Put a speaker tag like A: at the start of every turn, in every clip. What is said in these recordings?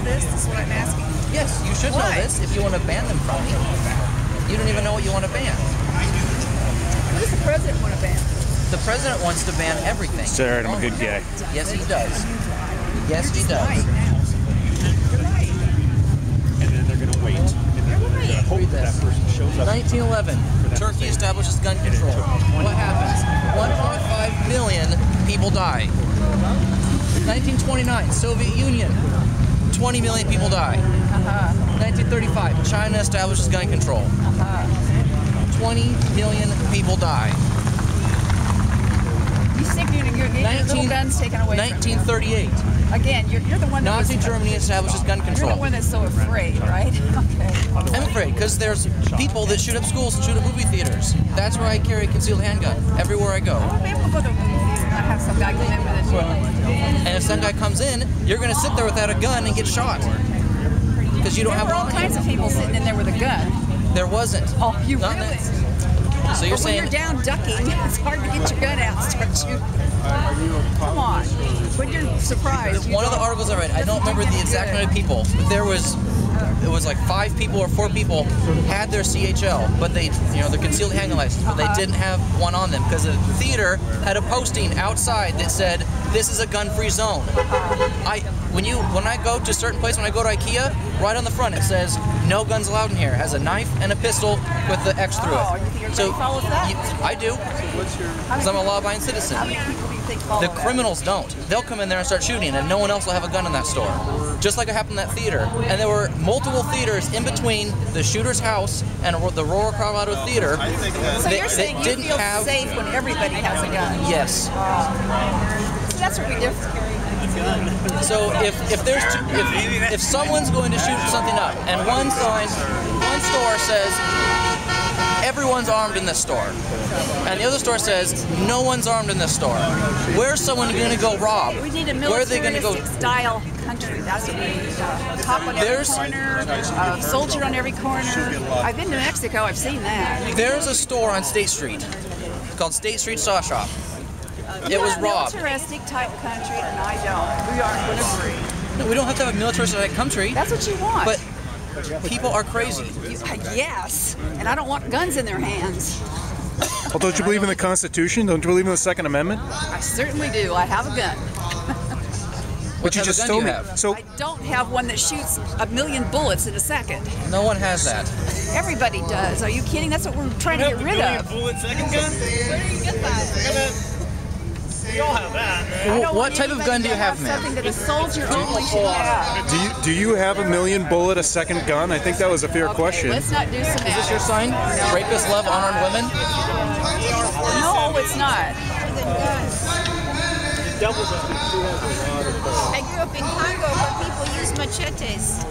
A: know this? This is what I'm asking.
B: Yes, you should know this if you want to ban them from me. You don't even know what you want to ban.
A: What does the president want to ban?
B: The president wants to ban everything.
C: Sorry, I'm a good guy.
B: Yes, he does. Yes, he does.
A: You're right.
D: And then they're going to wait. And they're going to hope that person shows up.
B: 1911, Turkey establishes gun control. What happens? 1.5 million people die. 1929, Soviet Union, 20 million people die. 1935, China establishes gun control. 20 million people die.
A: You think you're getting your little guns taken away
B: 1938.
A: from you. Again, you're the one that
B: Nazi Germany establishes gun control.
A: You're the one that's so afraid, right? Okay.
B: I'm afraid, because there's people that shoot up schools and shoot up movie theaters. That's where I carry a concealed handgun, everywhere I go.
A: I won't be able to go to the movie theater and not have some guy come in with a
B: And if some guy comes in, you're going to sit there without a gun and get shot. Because you don't have
A: There were
B: one.
A: all kinds of people sitting in there with a gun.
B: There wasn't.
A: Oh, you
B: Not
A: really?
B: So you're
A: But when
B: saying...
A: you're down ducking, it's hard to get your gun out and start shooting. Come on. When you're surprised.
B: One of the articles I read, I don't remember the exact number of people, but it was like 5 people or 4 people had their CHL, but they, their concealed handgun license, but they didn't have one on them because the theater had a posting outside that said, "This is a gun-free zone." When I go to certain places, when I go to IKEA, right on the front it says, "No guns allowed in here." It has a knife and a pistol with the X through it.
A: You think everybody follows that?
B: I do, because I'm a law-abiding citizen.
A: How many people do you think follow
B: The
A: that?
B: criminals don't. They'll come in there and start shooting, and no one else will have a gun in that store. Just like it happened in that theater. And there were multiple theaters in between the shooter's house and the Aurora, Colorado theater.
A: So you're saying you feel safe when everybody has a gun?
B: Yes.
A: That's what we differ.
B: So if someone's going to shoot something up, and one store says everyone's armed in this store, and the other store says no one's armed in this store, where's someone going to go rob?
A: We need a
B: Where are they going to go?
A: militaristic style country. That's what we need. Cop on every corner, soldier on every corner. I've been to Mexico. I've seen that.
B: There's a store on State Street called State Street Saw Shop. It was robbed.
A: Militaristic type country, and I don't. We aren't going to agree.
B: No, we don't have to have a militaristic country.
A: That's what you want.
B: But people are crazy.
A: Yes, and I don't want guns in their hands.
C: Well, don't you believe in the Constitution? Don't you believe in the Second Amendment?
A: I certainly do. I have a gun.
B: What type of gun do you have?
C: So
A: I don't have one that shoots 1,000,000 bullets in a second.
B: No one has that.
A: Everybody does. Are you kidding? That's what we're trying to get rid of.
D: Bullet second gun? Where do you get that? We all have that.
B: What type of gun do you have, man?
A: Something that a soldier only should have.
C: do you have a 1,000,000 bullet a second gun? I think that was a fair question.
A: Let's not do semantics.
B: Is this your sign? Rapists love unarmed women?
A: No, it's not.
E: I grew up in Congo where people use machetes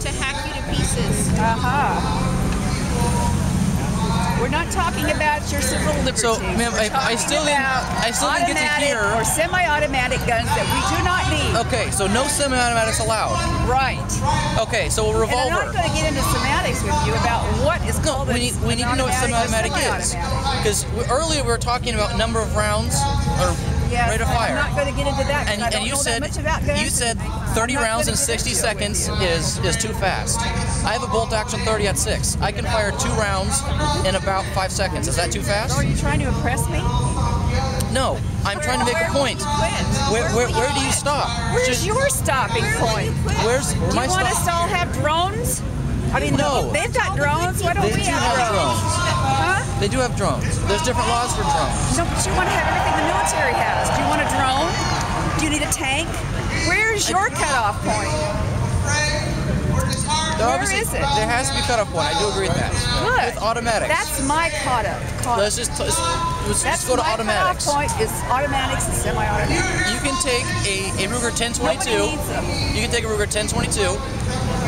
E: to hack you to pieces.
A: We're not talking about your civil liberties.
B: So, ma'am, I still didn't get to hear.
A: Or semi-automatic guns that we do not need.
B: Okay, so no semi-automatics allowed.
A: Right.
B: Okay, so a
A: And I'm
B: revolver.
A: not going to get into semantics with you about what is called
B: we need to know what semi-automatic is. Because earlier we were talking about number of rounds or rate of fire.
A: I'm not going to get into that.
B: And you said 30 rounds in 60 seconds is too fast. I have a bolt action 30 at 6. I can fire 2 rounds in about 5 seconds. Is that too fast?
A: So are you trying to impress me?
B: No, I'm trying to make a point. Where do you stop?
A: Where's your stopping point?
B: Where's my
A: Do you want
B: stop?
A: us to all have drones? I mean,
B: No.
A: they've got drones. Why don't
B: They
A: we
B: do
A: have
B: have
A: drones? Huh?
B: They do have drones. There's different laws for drones.
A: No, but you want to have everything the military has. Do you want a drone? Do you need a tank? Where's your cutoff point? Where is it?
B: There has to be cutoff point. I do agree with that.
A: Good.
B: With automatics.
A: That's my cutoff.
B: Let's just go to automatics.
A: My cutoff point is automatics and semi-automatics.
B: You can take a Ruger 1022.
A: Nobody needs them.
B: You can take a Ruger 1022.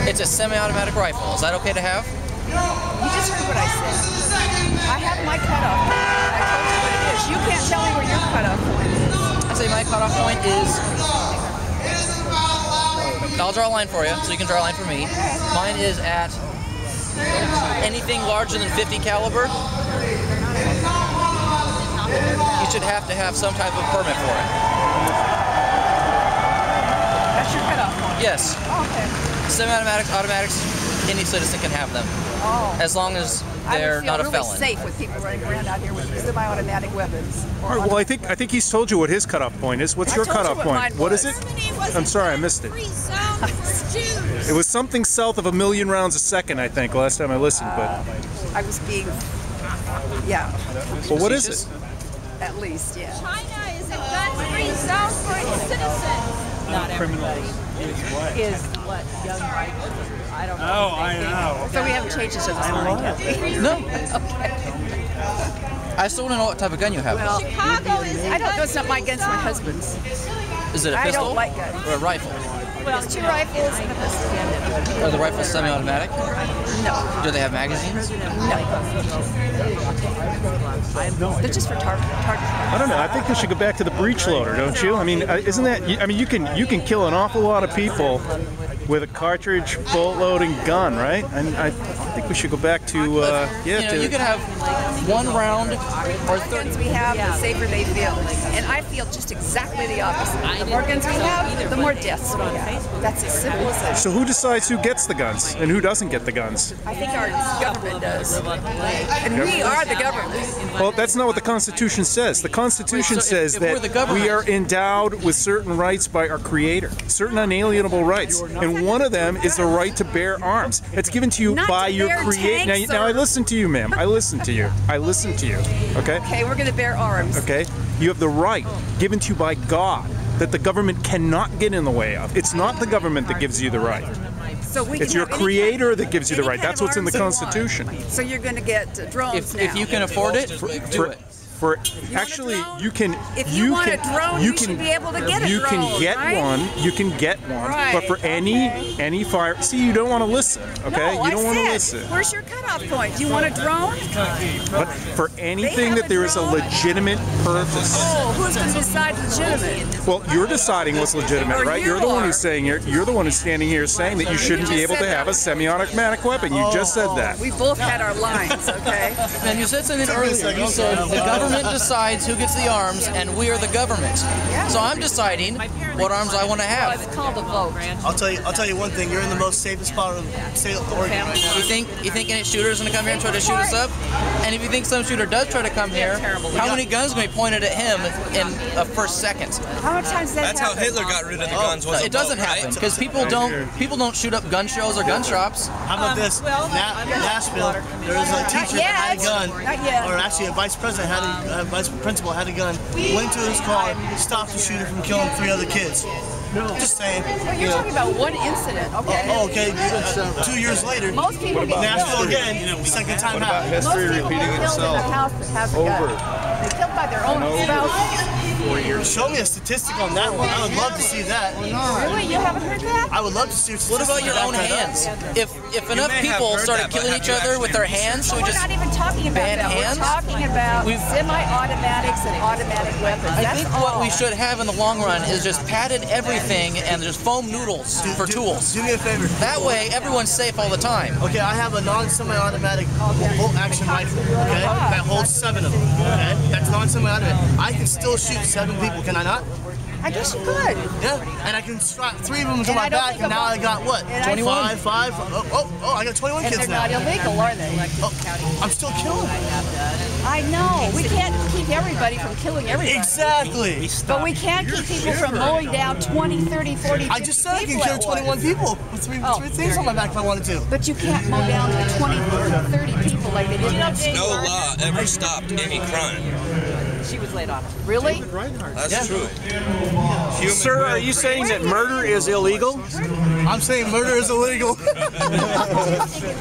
B: It's a semi-automatic rifle. Is that okay to have?
A: You just heard what I said. I have my cutoff point. I told you what it is. You can't tell me where your cutoff point is.
B: I say my cutoff point is... I'll draw a line for you, so you can draw a line for me. Mine is at anything larger than 50 caliber. You should have to have some type of permit for it.
A: That's your cutoff point.
B: Yes.
A: Oh, okay.
B: Semi-automatic, automatics, any citizen can have them.
A: Oh.
B: As long as they're not a felon.
A: I would feel really safe with people running around out here with semi-automatic weapons.
C: All right, well, I think he's told you what his cutoff point is. What's your cutoff point? What is it? I'm sorry, I missed it. It was something south of 1 million rounds a second, I think, last time I listened. But
A: I was being, yeah.
C: Well, what is it?
A: At least, yeah.
E: China is a gun-free zone for its citizens.
F: Not everybody is what young white. I don't know.
D: Oh, I know.
A: So we haven't changed each other's mind, have we?
B: No.
A: Okay.
B: I still want to know what type of gun you have.
A: Well,
E: Chicago is
A: I don't know. It's not my gun. It's my husband's.
B: Is it a
A: I
B: pistol
A: don't like guns.
B: or a rifle?
A: Well, there's 2 rifles and a pistol.
B: Are the rifles semi-automatic?
A: No.
B: Do they have magazines?
A: No. They're just for target.
C: I don't know. I think they should go back to the breech loader, don't you? I mean, isn't that? I mean, you can kill an awful lot of people with a cartridge bullet-loading gun, right? And I think we should go back to
B: you could have 1 round or
A: The more guns we have, the safer they feel. And I feel just exactly the opposite. The more guns we have, the more deaths we have. That's as simple as that.
C: So who decides who gets the guns and who doesn't get the guns?
A: I think our government does. And we are the government.
C: Well, that's not what the Constitution says. The Constitution says
B: if we're the
C: that
B: government-
C: we are endowed with certain rights by our Creator, certain unalienable rights, and one of them is the right to bear arms. It's given to you
A: Not
C: by
A: to
C: your
A: bear
C: Creator.
A: tanks,
C: Now I
A: sir.
C: listen to you, ma'am. I listen to you. I listen to you. Okay?
A: Okay, we're going to bear arms.
C: Okay? You have the right given to you by God that the government cannot get in the way of. It's not the government that gives you the right.
A: So we
C: It's
A: can
C: your
A: have any
C: Creator
A: kind-
C: that gives you the
A: any
C: right.
A: kind
C: That's
A: of
C: what's in the
A: arms you want.
C: Constitution.
A: So you're going to get drones now.
B: If you can afford it, do it.
C: For actually, you can.
A: If you want a drone, you should be able to get a
C: You
A: drone,
C: can get
A: right?
C: one. You can get one.
A: Right,
C: But for any fire, see, you don't want to listen. Okay,
A: No,
C: you don't want to
A: I
C: listen.
A: said, where's your cutoff point? Do you want a drone?
C: But for anything
A: have
C: that there is a
A: drone.
C: legitimate purpose.
A: Oh, who's going to decide legitimate?
C: Well, you're deciding what's legitimate,
A: Or
C: right?
A: you
C: You're the one
A: are.
C: who's saying you're the one who's standing here saying that you shouldn't be
A: just
C: able to
A: said
C: have
A: that.
C: a semi-automatic weapon. You just said that.
A: We both had our lines, okay?
B: And you said something earlier. You said the government decides who gets the arms, and we are the government. So I'm deciding what arms I want to have.
A: It's called a vote.
D: I'll tell you one thing. You're in the most safest spot of the state of Oregon right now.
B: You think any shooter's gonna come here and try to shoot us up? And if you think some shooter does try to come here, how many guns are gonna be pointed at him in a first second?
A: How many times does that
G: That's how
A: happen?
G: Hitler got rid of the guns. Was
B: It doesn't happen because people don't shoot up gun shows or gun shops.
D: How about this? Nashville, there was a teacher that had a gun,
A: Not yet.
D: or actually a vice president had a vice principal had a gun, went to his car, stopped the shooter from killing 3 other kids. Just saying.
A: Well, you're talking about one incident, okay?
D: Oh, okay. 2 years later,
A: Most people get
D: Nashville again, second time out.
A: Most people get killed in a house that has a gun. They're killed by their own spouse.
D: Show me a statistic on that one. I would love to see that.
A: Really? You haven't heard that?
D: I would love to see a
B: What
D: statistic
B: about your
D: on
B: own
D: that.
B: hands? If enough
G: may have
B: people
G: heard
B: started
G: that, but
B: killing
G: have
B: each
G: you
B: other with their
G: actually
B: hands, so we
A: We're
B: just
A: not even talking about
B: ban
A: that.
B: hands?
A: We're talking about
B: We've-
A: semi-automatics and automatic weapons.
B: I
A: That's
B: think
A: all.
B: what we should have in the long run is just padded everything and just foam noodles for tools.
D: Do me a favor.
B: That way, everyone's safe all the time.
D: Okay, I have a non-semi-automatic bolt-action rifle, okay, that holds 7 of them, okay? That's non-semi-automatic. I can still shoot 7 people, can I not?
A: I guess you could.
D: Yeah, and I can strap 3 of them to
A: And
D: my
A: I don't
D: back,
A: think
D: and now I
A: about-
D: got what?
A: and I-
B: 21.
D: 5. Oh, I got 21
A: And
D: kids
A: they're
D: now.
A: not illegal, are they?
D: I'm still killing them.
A: I know. We can't keep everybody from killing everybody.
D: Exactly.
A: But we can keep people from mowing down 20, 30, 40, 50
D: I just said I can
A: people
D: kill
A: at
D: 21
A: once.
D: people with three things on my back if I wanted to.
A: But you can't mow down to 20, 30 people like they did in that
G: No law ever stopped any crime.
F: She was laid off.
A: Really?
G: That's true.
H: Sir, are you saying that murder is illegal?
D: I'm saying murder is illegal.
A: In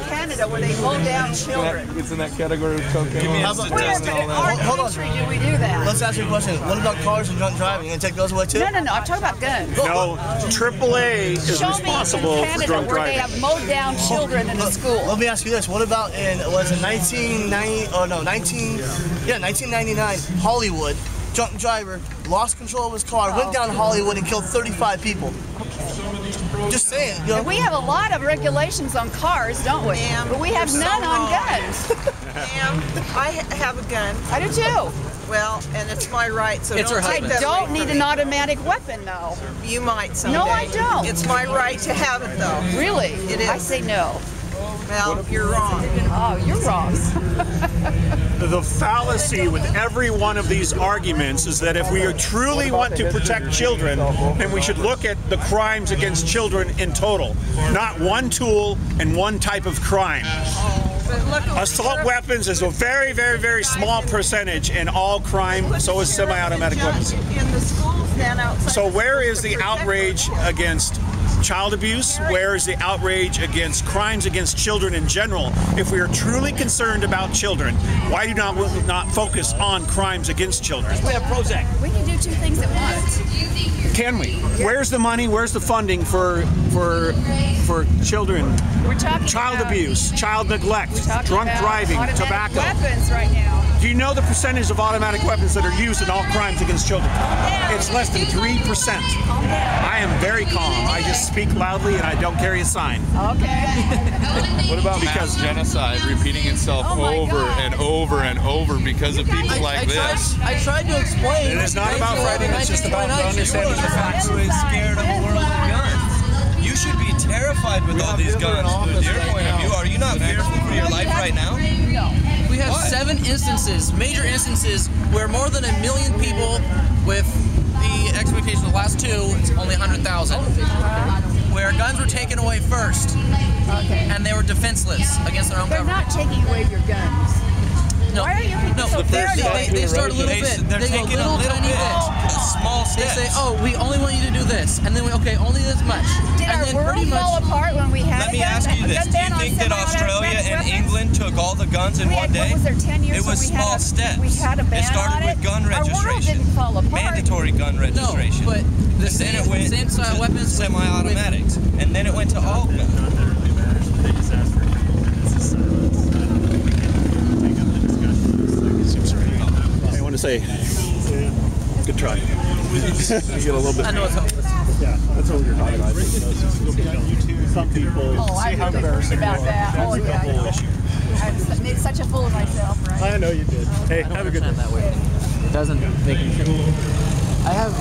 A: Canada, where they mow down children.
C: It's in that category of cocaine.
D: How about
A: Where in our
D: Hold on.
A: country do we do that?
D: Let's ask you a question. What about cars and drunk driving? You gonna take those away too?
A: No, I'm talking about guns.
H: No, AAA is
A: Show me
H: responsible
A: in
H: for
A: Canada
H: drunk
A: where they
H: driving.
A: have mowed down children in a school.
D: Let me ask you this. What about in, was it 1999, Hollywood, drunk driver, lost control of his car, went down Hollywood and killed 35 people. Just saying. You know?
A: And we have a lot of regulations on cars, don't we? But we have none on guns.
F: Ma'am, I have a gun.
A: I do too.
F: Well, and it's my right, so
B: It's her
F: don't take
B: husband.
A: I
F: that
A: don't
F: away
A: need
F: from
A: an
F: me.
A: automatic weapon, though.
F: You might someday.
A: No, I don't.
F: It's my right to have it, though.
A: Really?
F: It is.
A: I say no.
F: Well, you're wrong.
A: Oh, you're wrong.
H: The fallacy with every one of these arguments is that if we truly want to protect children, then we should look at the crimes against children in total, not one tool and one type of crime.
F: But look,
H: Assault weapons is a very, very, very small percentage in all crime, so is semi-automatic weapons.
F: in the schools then outside.
H: So
F: the
H: where
F: schools
H: is
F: to
H: the
F: protect
H: outrage against child abuse? Where is the outrage against crimes against children in general? If we are truly concerned about children, why do not focus on crimes against children?
D: We have Prozac.
A: We can do two things at once.
H: Can we? Where's the money? Where's the funding for children?
A: We're talking
H: Child
A: about,
H: abuse, child neglect,
A: talking
H: drunk
A: about
H: driving,
A: automatic
H: tobacco.
A: weapons right now.
H: Do you know the percentage of automatic weapons that are used in all crimes against children? It's less than 3%. I am very calm. I just speak loudly and I don't carry a sign.
A: Okay.
I: What about
H: Because-
I: mass genocide repeating itself
A: Oh my
I: over
A: God.
I: and over and over because of people like this?
B: I tried to explain.
H: It is not about fighting, it's just about understanding the facts.
G: Who is scared of a world of guns? You should be terrified with all these guns. From your point of view, are you not fearful for your life right now?
A: No.
B: We have
G: What?
B: 7 instances, major instances, where more than 1 million people, with the expectation of the last 2, it's only 100,000, where guns were taken away first,
A: Okay.
B: and they were defenseless against their own
A: They're
B: government.
A: not taking away your guns.
B: No,
A: Why are you people
B: no,
A: so
B: but they
A: paranoid?
B: start a little
G: They're
B: bit. They go
G: taking a
B: little
G: little
B: tiny
G: bit,
B: bit.
G: small
B: They
G: steps.
B: say, oh, we only want you to do this, and then we, okay, only this much.
A: Did
B: and
A: our
B: then
A: world
B: pretty much,
A: fall apart when we had
G: Let
A: a
G: me
A: gun-
G: ask you
A: a
G: this:
A: gun
G: do
A: ban
G: you
A: on
G: think that
A: semi-automatic
G: Australia and
A: weapons?
G: England took all the guns in
A: We
G: one
A: had,
G: day?
A: what was there, 10 years
G: It was
A: when we had
G: small
A: a,
G: steps.
A: We had a ban
G: It started
A: on
G: with gun
A: Our world
G: registration,
A: didn't fall apart.
G: mandatory gun
B: no,
G: registration.
B: but the
G: And then it
B: same,
G: went
B: same style
G: to
B: weapons with-
G: semi-automatics, and then it went to all guns.
H: I want to say, good try. You get a little bit.
B: I know it's hopeless.
H: Yeah, that's what you're talking about. Some people.
A: Oh, I really worried about that. Oh, yeah. I made such a fool of myself, right?
H: I know you did. Hey, have a good day.
B: That way. It doesn't make any sense.
J: I have